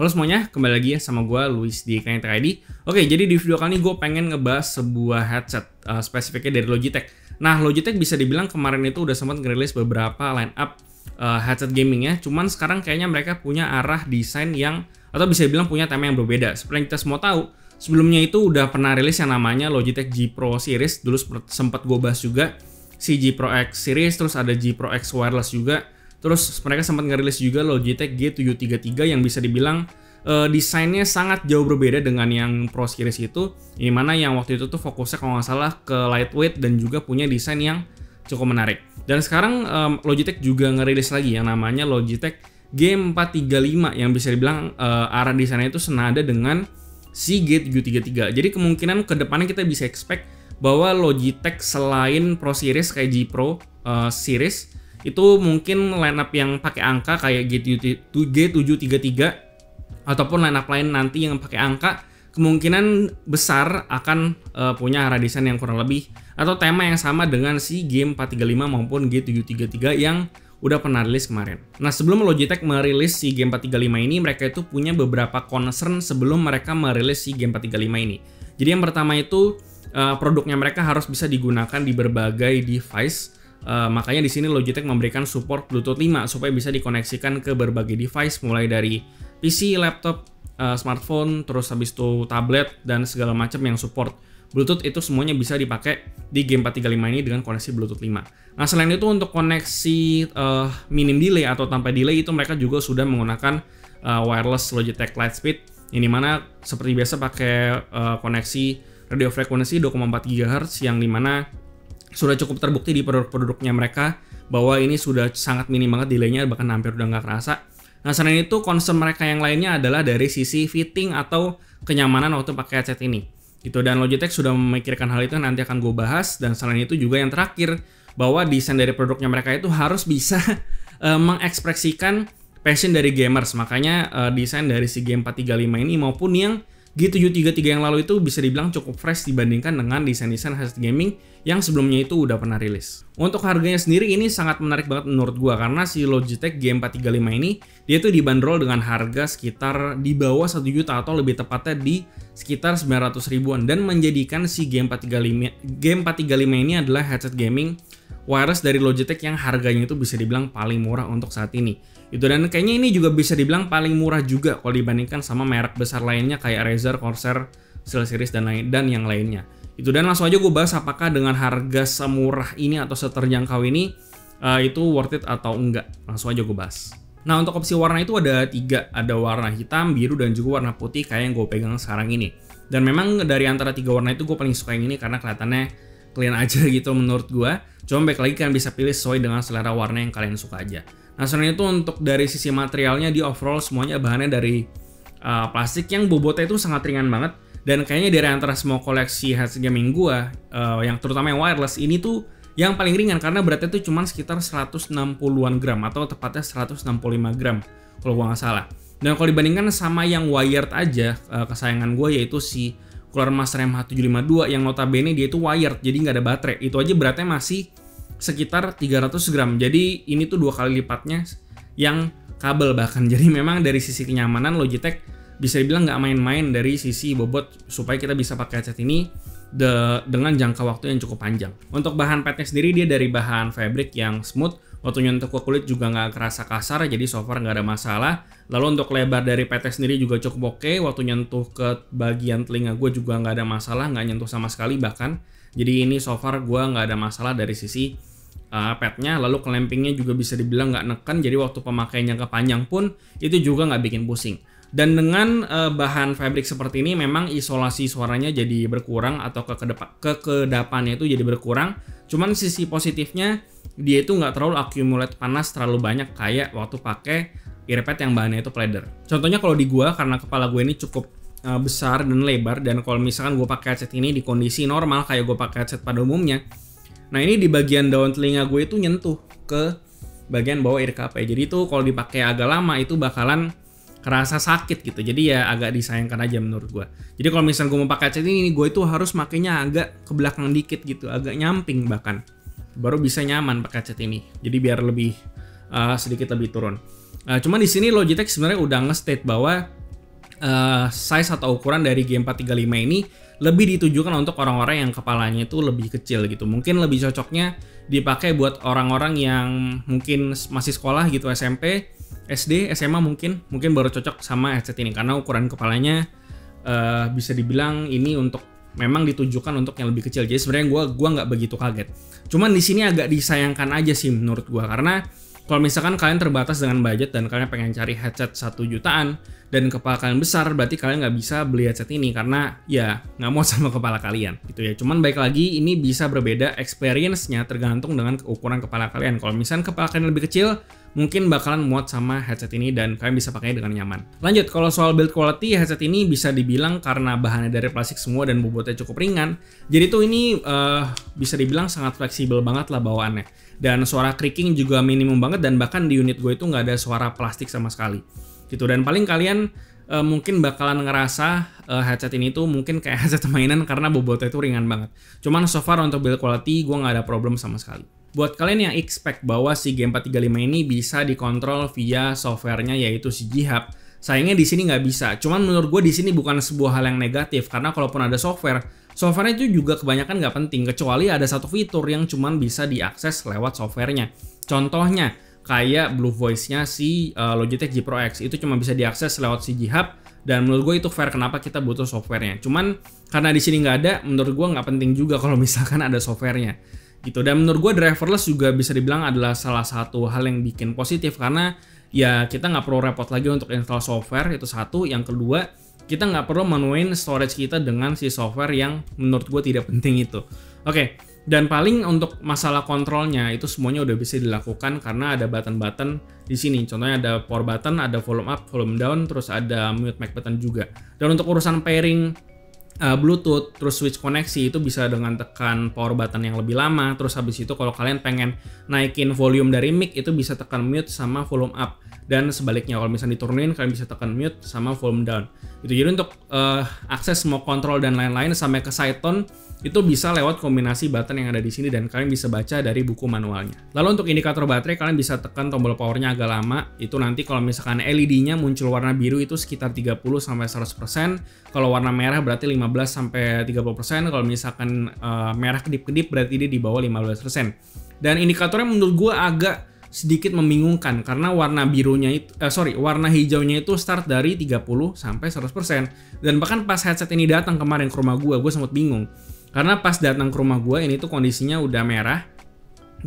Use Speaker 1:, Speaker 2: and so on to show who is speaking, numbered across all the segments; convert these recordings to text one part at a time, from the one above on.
Speaker 1: Halo semuanya, kembali lagi ya sama gue Luis di Connect ID. Oke, jadi di video kali ini gue pengen ngebahas sebuah headset spesifiknya dari Logitech. Nah, Logitech bisa dibilang kemarin itu udah sempat ngerilis beberapa line up headset gaming ya. Cuman sekarang kayaknya mereka punya arah desain yang, atau bisa dibilang punya tema yang berbeda. Seperti yang kita semua tahu, sebelumnya itu udah pernah rilis yang namanya Logitech G Pro Series. Dulu sempat gue bahas juga si G Pro X Series, terus ada G Pro X Wireless juga. Terus mereka sempat ngerilis juga Logitech G733 yang bisa dibilang desainnya sangat jauh berbeda dengan yang Pro Series itu. Yang mana yang waktu itu tuh fokusnya kalau nggak salah ke lightweight dan juga punya desain yang cukup menarik. Dan sekarang Logitech juga ngerilis lagi yang namanya Logitech G435 yang bisa dibilang arah desainnya itu senada dengan si G733. Jadi kemungkinan kedepannya kita bisa expect bahwa Logitech selain Pro Series kayak G Pro Series itu mungkin lineup yang pakai angka kayak G733 ataupun lineup lain nanti yang pakai angka kemungkinan besar akan punya arah desain yang kurang lebih atau tema yang sama dengan si G435 maupun G733 yang udah pernah rilis kemarin. Nah, sebelum Logitech merilis si G435 ini, mereka itu punya beberapa concern sebelum mereka merilis si G435 ini. Jadi yang pertama itu produknya mereka harus bisa digunakan di berbagai device. Makanya di sini Logitech memberikan support Bluetooth 5 supaya bisa dikoneksikan ke berbagai device mulai dari PC, laptop, smartphone, terus habis itu tablet dan segala macam yang support Bluetooth itu semuanya bisa dipakai di G435 ini dengan koneksi Bluetooth 5. Nah, selain itu untuk koneksi minim delay atau tanpa delay itu mereka juga sudah menggunakan wireless Logitech Lightspeed yang dimana seperti biasa pakai koneksi radio frekuensi 2,4 GHz yang dimana sudah cukup terbukti di produk-produknya mereka bahwa ini sudah sangat minim banget delaynya, bahkan hampir udah nggak kerasa. Nah, selain itu concern mereka yang lainnya adalah dari sisi fitting atau kenyamanan waktu pakai headset ini. Gitu, dan Logitech sudah memikirkan hal itu, nanti akan gue bahas. Dan selain itu juga yang terakhir, bahwa desain dari produknya mereka itu harus bisa mengekspresikan passion dari gamers. Makanya desain dari si G435 ini maupun yang G733 yang lalu itu bisa dibilang cukup fresh dibandingkan dengan desain-desain headset gaming yang sebelumnya itu udah pernah rilis. Untuk harganya sendiri ini sangat menarik banget menurut gua karena si Logitech G435 ini dia tuh dibanderol dengan harga sekitar di bawah 1 juta atau lebih tepatnya di sekitar 900 ribuan dan menjadikan si G435 ini adalah headset gaming wireless dari Logitech yang harganya itu bisa dibilang paling murah untuk saat ini. Itu, dan kayaknya ini juga bisa dibilang paling murah juga kalau dibandingkan sama merek besar lainnya kayak Razer, Corsair, SteelSeries dan yang lainnya. Itu, dan langsung aja gue bahas apakah dengan harga semurah ini atau seterjangkau ini itu worth it atau enggak. Langsung aja gue bahas. Nah, untuk opsi warna itu ada 3, ada warna hitam, biru, dan juga warna putih kayak yang gue pegang sekarang ini. Dan memang dari antara 3 warna itu gue paling suka yang ini karena kelihatannya clean aja gitu menurut gue. Cuma baik lagi kalian bisa pilih sesuai dengan selera warna yang kalian suka aja. Nah, selain itu untuk dari sisi materialnya di overall semuanya bahannya dari plastik yang bobotnya itu sangat ringan banget. Dan kayaknya dari antara semua koleksi headset gaming gue, yang terutama yang wireless ini tuh yang paling ringan karena beratnya tuh cuma sekitar 160-an gram atau tepatnya 165 gram kalau gue nggak salah. Dan kalau dibandingkan sama yang wired aja, kesayangan gue yaitu si Cooler Master MH752 yang notabene dia itu wired jadi nggak ada baterai. Itu aja beratnya masih sekitar 300 gram. Jadi ini tuh 2 kali lipatnya yang kabel bahkan. Jadi memang dari sisi kenyamanan Logitech bisa dibilang nggak main-main dari sisi bobot supaya kita bisa pakai headset ini dengan jangka waktu yang cukup panjang. Untuk bahan padnya sendiri dia dari bahan fabric yang smooth. Waktu nyentuh ke kulit juga nggak kerasa kasar, jadi so far nggak ada masalah. Lalu untuk lebar dari padnya sendiri juga cukup oke. Waktu nyentuh ke bagian telinga gue juga nggak ada masalah, nggak nyentuh sama sekali bahkan. Jadi ini so far gue nggak ada masalah dari sisi padnya. Lalu clampingnya juga bisa dibilang nggak neken, jadi waktu pemakaiannya jangka panjang pun itu juga nggak bikin pusing. Dan dengan bahan fabric seperti ini memang isolasi suaranya jadi berkurang atau kekedapannya itu jadi berkurang. Cuman sisi positifnya dia itu nggak terlalu accumulate panas terlalu banyak kayak waktu pakai earpad yang bahannya itu pleather. Contohnya kalau di gua karena kepala gue ini cukup besar dan lebar, dan kalau misalkan gue pakai headset ini di kondisi normal kayak gue pakai headset pada umumnya, nah ini di bagian daun telinga gue itu nyentuh ke bagian bawah ear cup. Jadi itu kalau dipakai agak lama itu bakalan kerasa sakit gitu. Jadi ya agak disayangkan aja menurut gue. Jadi kalau misalkan gue mau pakai headset ini, gue itu harus makainya agak ke belakang dikit gitu, agak nyamping bahkan, baru bisa nyaman pakai headset ini. Jadi biar lebih sedikit lebih turun. Cuma di sini Logitech sebenarnya udah nge-state bahwa size atau ukuran dari G435 ini lebih ditujukan untuk orang-orang yang kepalanya itu lebih kecil gitu. Mungkin lebih cocoknya dipakai buat orang-orang yang mungkin masih sekolah gitu, SMP, SD, SMA mungkin baru cocok sama headset ini karena ukuran kepalanya bisa dibilang ini untuk memang ditujukan untuk yang lebih kecil. Jadi sebenarnya gua nggak begitu kaget. Cuman di sini agak disayangkan aja sih menurut gua karena kalau misalkan kalian terbatas dengan budget dan kalian pengen cari headset 1 jutaan dan kepala kalian besar, berarti kalian nggak bisa beli headset ini karena ya nggak mau sama kepala kalian gitu ya. Cuman baik lagi ini bisa berbeda experience-nya tergantung dengan ukuran kepala kalian. Kalau misalkan kepala kalian lebih kecil, mungkin bakalan muat sama headset ini dan kalian bisa pakai dengan nyaman. Lanjut, kalau soal build quality, headset ini bisa dibilang karena bahannya dari plastik semua dan bobotnya cukup ringan, jadi tuh ini bisa dibilang sangat fleksibel banget lah bawaannya. Dan suara creaking juga minimum banget dan bahkan di unit gue itu nggak ada suara plastik sama sekali. Gitu, dan paling kalian mungkin bakalan ngerasa headset ini tuh mungkin kayak headset mainan karena bobotnya itu ringan banget. Cuman so far untuk build quality gue nggak ada problem sama sekali. Buat kalian yang expect bahwa si G435 ini bisa dikontrol via softwarenya yaitu si G-Hub, sayangnya di sini nggak bisa. Cuman menurut gue di sini bukan sebuah hal yang negatif karena kalaupun ada softwarenya itu juga kebanyakan nggak penting kecuali ada satu fitur yang cuman bisa diakses lewat softwarenya. Contohnya kayak Blue Voice-nya si Logitech G Pro X itu cuma bisa diakses lewat si G-Hub dan menurut gue itu fair kenapa kita butuh softwarenya. Cuman karena di sini nggak ada, menurut gue nggak penting juga kalau misalkan ada softwarenya. Gitu. Dan menurut gue driverless juga bisa dibilang adalah salah satu hal yang bikin positif karena ya kita nggak perlu repot lagi untuk install software, itu satu. Yang kedua, kita nggak perlu menuin storage kita dengan si software yang menurut gue tidak penting itu. Oke, dan paling untuk masalah kontrolnya itu semuanya udah bisa dilakukan karena ada button-button di sini. Contohnya ada power button, ada volume up, volume down, terus ada mute mic button juga. Dan untuk urusan pairing Bluetooth, terus switch koneksi itu bisa dengan tekan power button yang lebih lama. Terus habis itu kalau kalian pengen naikin volume dari mic itu bisa tekan mute sama volume up. Dan sebaliknya kalau misalnya diturunin kalian bisa tekan mute sama volume down. Itu jadi untuk akses semua kontrol dan lain-lain sampai ke side tone itu bisa lewat kombinasi button yang ada di sini dan kalian bisa baca dari buku manualnya. Lalu untuk indikator baterai kalian bisa tekan tombol powernya agak lama. Itu nanti kalau misalkan LED-nya muncul warna biru itu sekitar 30-100%. Kalau warna merah berarti 15-30%. Kalau misalkan merah kedip-kedip berarti dia di bawah 15%. Dan indikatornya menurut gue agak sedikit membingungkan karena warna warna hijaunya itu start dari 30-100%. Dan bahkan pas headset ini datang kemarin ke rumah gue sempat bingung. Karena pas datang ke rumah gue ini tuh kondisinya udah merah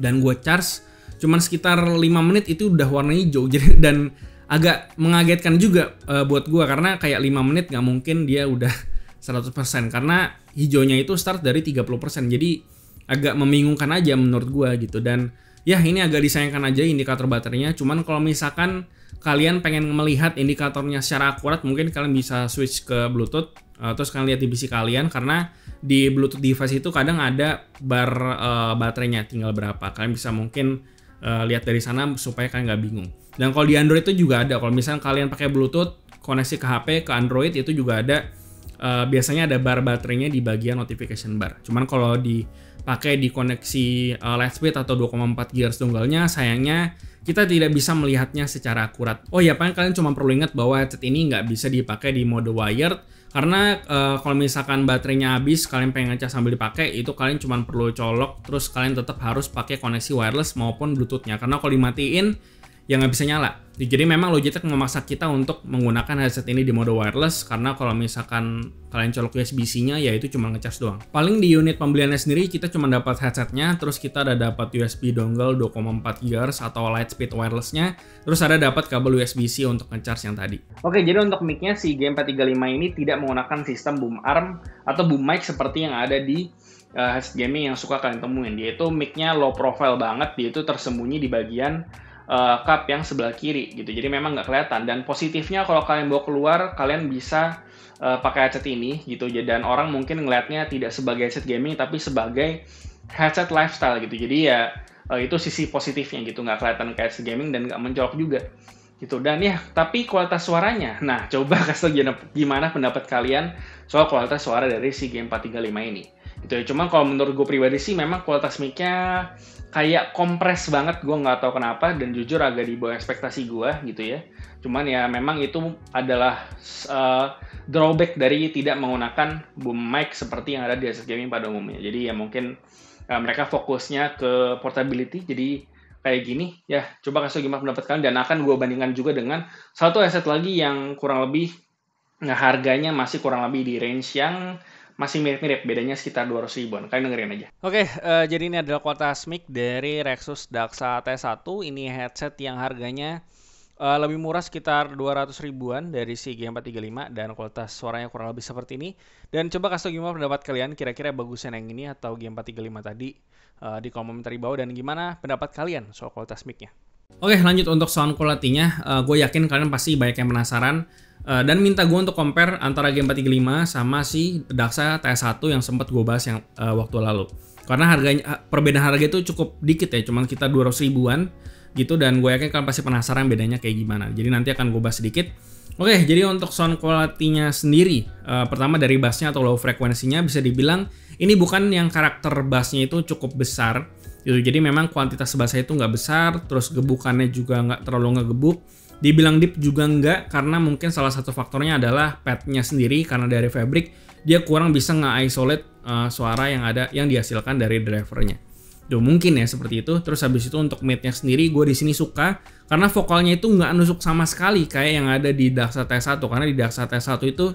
Speaker 1: dan gue charge cuman sekitar 5 menit itu udah warna hijau. Jadi dan agak mengagetkan juga buat gue karena kayak 5 menit nggak mungkin dia udah 100% karena hijaunya itu start dari 30%. Jadi agak membingungkan aja menurut gue gitu. Dan ya ini agak disayangkan aja indikator baterainya. Cuman kalau misalkan kalian pengen melihat indikatornya secara akurat mungkin kalian bisa switch ke Bluetooth. Terus kalian lihat di PC kalian karena di Bluetooth device itu kadang ada bar baterainya tinggal berapa. Kalian bisa mungkin lihat dari sana supaya kalian nggak bingung. Dan kalau di Android itu juga ada. Kalau misalnya kalian pakai Bluetooth koneksi ke HP ke Android itu juga ada. Biasanya ada bar baterainya di bagian notification bar. Cuman kalau dipakai di koneksi Lightspeed atau 2,4 GHz donggalnya sayangnya kita tidak bisa melihatnya secara akurat. Oh ya, paling kalian cuma perlu ingat bahwa headset ini nggak bisa dipakai di mode wired karena kalau misalkan baterainya habis kalian pengen ngecas sambil dipakai itu kalian cuma perlu colok terus kalian tetap harus pakai koneksi wireless maupun Bluetooth-nya karena kalau dimatiin ya nggak bisa nyala. Jadi memang Logitech memaksa kita untuk menggunakan headset ini di mode wireless karena kalau misalkan kalian colok USB-C-nya ya itu cuma ngecas doang. Paling di unit pembeliannya sendiri kita cuma dapat headsetnya, terus kita ada dapat USB dongle 2,4 GHz atau Lightspeed wireless-nya, terus ada dapat kabel USB-C untuk ngecas yang tadi. Oke, jadi untuk mic-nya si G435 ini tidak menggunakan sistem boom arm atau boom mic seperti yang ada di headset gaming yang suka kalian temuin. Dia itu mic-nya low profile banget, dia itu tersembunyi di bagian cup yang sebelah kiri gitu, jadi memang nggak kelihatan. Dan positifnya kalau kalian bawa keluar kalian bisa pakai headset ini gitu, dan orang mungkin ngelihatnya tidak sebagai headset gaming tapi sebagai headset lifestyle gitu. Jadi ya itu sisi positifnya gitu, nggak kelihatan kayak headset gaming dan nggak mencolok juga gitu. Dan ya tapi kualitas suaranya, nah coba kasih gimana pendapat kalian soal kualitas suara dari si G435 ini gitu ya. Cuman kalau menurut gue pribadi sih memang kualitas mic-nya kayak kompres banget, gue nggak tahu kenapa, dan jujur agak di bawah ekspektasi gue gitu ya. Cuman ya memang itu adalah drawback dari tidak menggunakan boom mic seperti yang ada di headset gaming pada umumnya. Jadi ya mungkin mereka fokusnya ke portability, jadi kayak gini ya. Coba kasih gimana pendapat kalian, dan akan gue bandingkan juga dengan satu headset lagi yang kurang lebih harganya masih kurang lebih di range yang masih mirip-mirip, bedanya sekitar 200 ribuan. Kalian dengerin aja. Oke, jadi ini adalah kualitas mic dari Rexus Daxa T1. Ini headset yang harganya lebih murah sekitar 200 ribuan dari si G435, dan kualitas suaranya kurang lebih seperti ini. Dan coba kasih gimana pendapat kalian, kira-kira bagusan yang ini atau G435 tadi di kolom komentar di bawah, dan gimana pendapat kalian soal kualitas mic-nya. Oke, lanjut untuk sound quality-nya. Gue yakin kalian pasti banyak yang penasaran dan minta gue untuk compare antara G435 sama si Daxa T1 yang sempat gue bahas yang waktu lalu. Karena harganya, perbedaan harga itu cukup dikit ya, cuman kita 200 ribuan gitu, dan gue yakin kalian pasti penasaran bedanya kayak gimana. Jadi nanti akan gue bahas sedikit. Oke, jadi untuk sound quality-nya sendiri, pertama dari bass-nya atau low frekuensinya bisa dibilang ini bukan yang karakter bass-nya itu cukup besar gitu. Jadi memang kuantitas bass-nya itu nggak besar, terus gebukannya juga nggak terlalu ngegebuk. Dibilang deep juga nggak, karena mungkin salah satu faktornya adalah pad-nya sendiri, karena dari fabric dia kurang bisa nge-isolate suara yang dihasilkan dari drivernya. Tuh, mungkin ya seperti itu. Terus habis itu untuk mid-nya sendiri gue di sini suka karena vokalnya itu nggak nusuk sama sekali kayak yang ada di Daxa T1, karena di Daxa T1 itu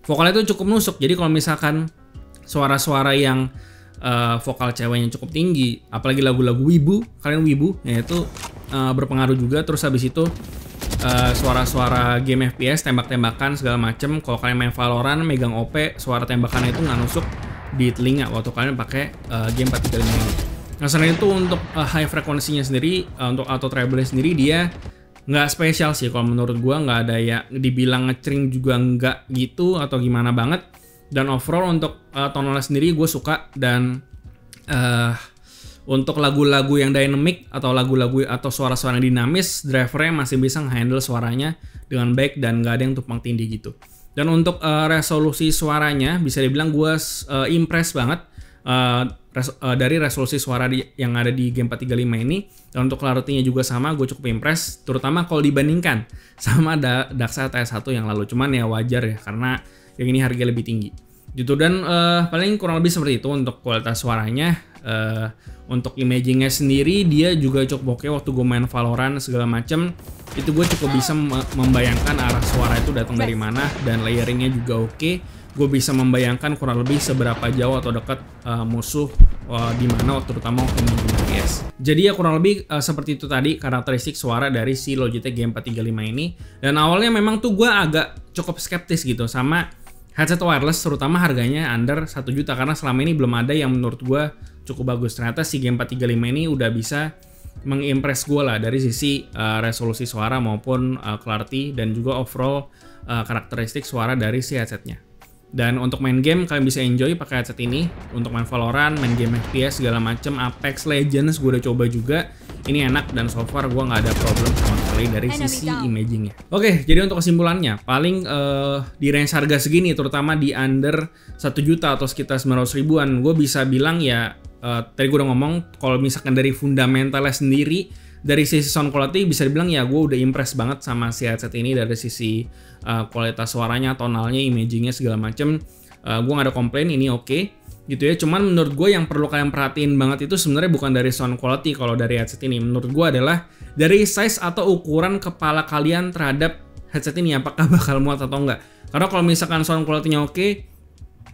Speaker 1: vokalnya itu cukup nusuk. Jadi kalau misalkan suara-suara yang vokal ceweknya cukup tinggi, apalagi lagu-lagu wibu, kalian wibu ya, itu berpengaruh juga. Terus habis itu suara-suara game FPS, tembak-tembakan segala macem. Kalau kalian main Valorant, megang OP, suara tembakannya itu nggak nusuk di telinga waktu kalian pakai game 435 ini. Nah, selain itu untuk high frekuensinya sendiri, untuk auto treble sendiri dia nggak spesial sih kalau menurut gua, nggak ada ya dibilang ngecering juga nggak gitu atau gimana banget. Dan overall untuk tonalnya sendiri gue suka, dan untuk lagu-lagu yang dynamic atau lagu-lagu atau suara-suara yang dinamis, drivernya masih bisa nge-handle suaranya dengan baik dan nggak ada yang tumpang tindih gitu. Dan untuk resolusi suaranya bisa dibilang gue impress banget dari resolusi suara yang ada di G435 ini. Dan untuk clarity-nya juga sama, gue cukup impress, terutama kalau dibandingkan sama Daxa T1 yang lalu. Cuman ya wajar ya, karena yang ini harga lebih tinggi gitu. Dan paling kurang lebih seperti itu untuk kualitas suaranya. Untuk imagingnya sendiri dia juga cukup oke. Waktu gue main Valorant segala macem, itu gue cukup bisa membayangkan arah suara itu datang dari mana, dan layeringnya juga oke. Gue bisa membayangkan kurang lebih seberapa jauh atau dekat musuh di mana, terutama waktu main FPS. Jadi ya kurang lebih seperti itu tadi karakteristik suara dari si Logitech G435 ini. Dan awalnya memang tuh gue agak cukup skeptis gitu sama headset wireless, terutama harganya under 1 juta, karena selama ini belum ada yang menurut gue cukup bagus. Ternyata si G435 ini udah bisa mengimpress gue lah dari sisi resolusi suara maupun clarity, dan juga overall karakteristik suara dari si headsetnya. Dan untuk main game kalian bisa enjoy pakai headset ini. Untuk main Valorant, main game FPS segala macem, Apex Legends gue udah coba juga. Ini enak, dan so far gue nggak ada problem sama sekali dari sisi imagingnya. Oke, jadi untuk kesimpulannya, paling di range harga segini, terutama di under 1 juta atau sekitar 900 ribuan, gue bisa bilang ya, tadi gue udah ngomong, kalau misalkan dari fundamentalnya sendiri, dari sisi sound quality bisa dibilang ya gue udah impress banget sama si headset ini. Dari sisi kualitas suaranya, tonalnya, imagingnya segala macem, gue gak ada komplain, ini oke gitu ya. Cuman menurut gue yang perlu kalian perhatiin banget itu sebenarnya bukan dari sound quality kalau dari headset ini. Menurut gue adalah dari size atau ukuran kepala kalian terhadap headset ini, apakah bakal muat atau enggak. Karena kalau misalkan sound quality-nya oke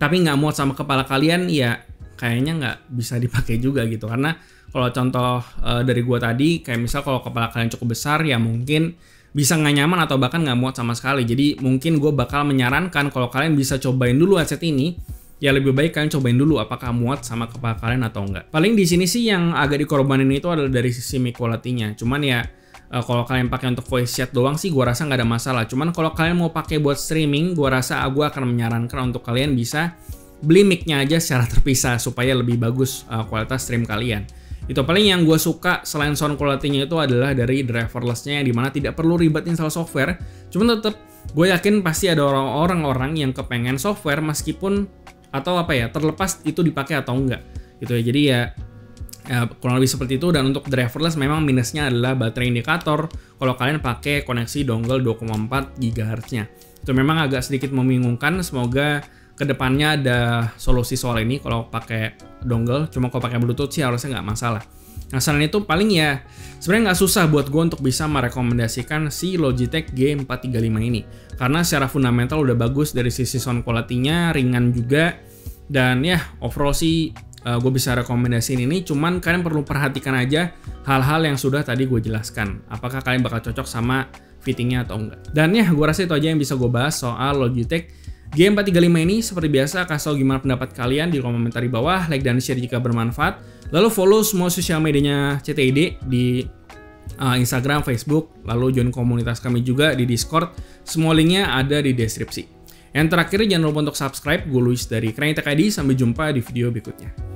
Speaker 1: tapi nggak muat sama kepala kalian, ya kayaknya nggak bisa dipakai juga gitu. Karena kalau contoh dari gua tadi, kayak misal kalau kepala kalian cukup besar, ya mungkin bisa nggak nyaman atau bahkan nggak muat sama sekali. Jadi mungkin gue bakal menyarankan kalau kalian bisa cobain dulu headset ini, ya lebih baik kalian cobain dulu apakah muat sama kepala kalian atau enggak. Paling di sini sih yang agak dikorbanin itu adalah dari sisi mic quality-nya. Cuman ya kalau kalian pakai untuk voice chat doang sih gua rasa nggak ada masalah. Cuman kalau kalian mau pakai buat streaming, gua rasa gua akan menyarankan untuk kalian bisa beli mic-nya aja secara terpisah supaya lebih bagus kualitas stream kalian. Itu paling yang gue suka selain sound quality-nya itu adalah dari driverless-nya, yang dimana tidak perlu ribet install software. Cuman tetap gue yakin pasti ada orang-orang yang kepengen software meskipun atau apa ya, terlepas itu dipakai atau enggak gitu ya. Jadi ya Kurang lebih seperti itu. Dan untuk driverless memang minusnya adalah baterai indikator kalau kalian pakai koneksi dongle 2,4 GHz-nya. Itu memang agak sedikit membingungkan. Semoga kedepannya ada solusi soal ini kalau pakai dongle. Cuma kalau pakai Bluetooth sih harusnya nggak masalah. Nah, selain itu paling ya sebenarnya nggak susah buat gue untuk bisa merekomendasikan si Logitech G435 ini. Karena secara fundamental udah bagus dari sisi sound quality-nya, ringan juga. Dan ya overall sih gue bisa rekomendasiin ini. Cuman kalian perlu perhatikan aja hal-hal yang sudah tadi gue jelaskan. Apakah kalian bakal cocok sama fittingnya atau enggak. Dan ya gue rasa itu aja yang bisa gue bahas soal Logitech G435 ini. Seperti biasa, kasih tau gimana pendapat kalian di kolom komentar di bawah, like dan share jika bermanfaat. Lalu follow semua sosial medianya CTID di Instagram, Facebook, lalu join komunitas kami juga di Discord. Semua linknya ada di deskripsi. Yang terakhir jangan lupa untuk subscribe. Gue Luis dari Kranitech ID. Sampai jumpa di video berikutnya.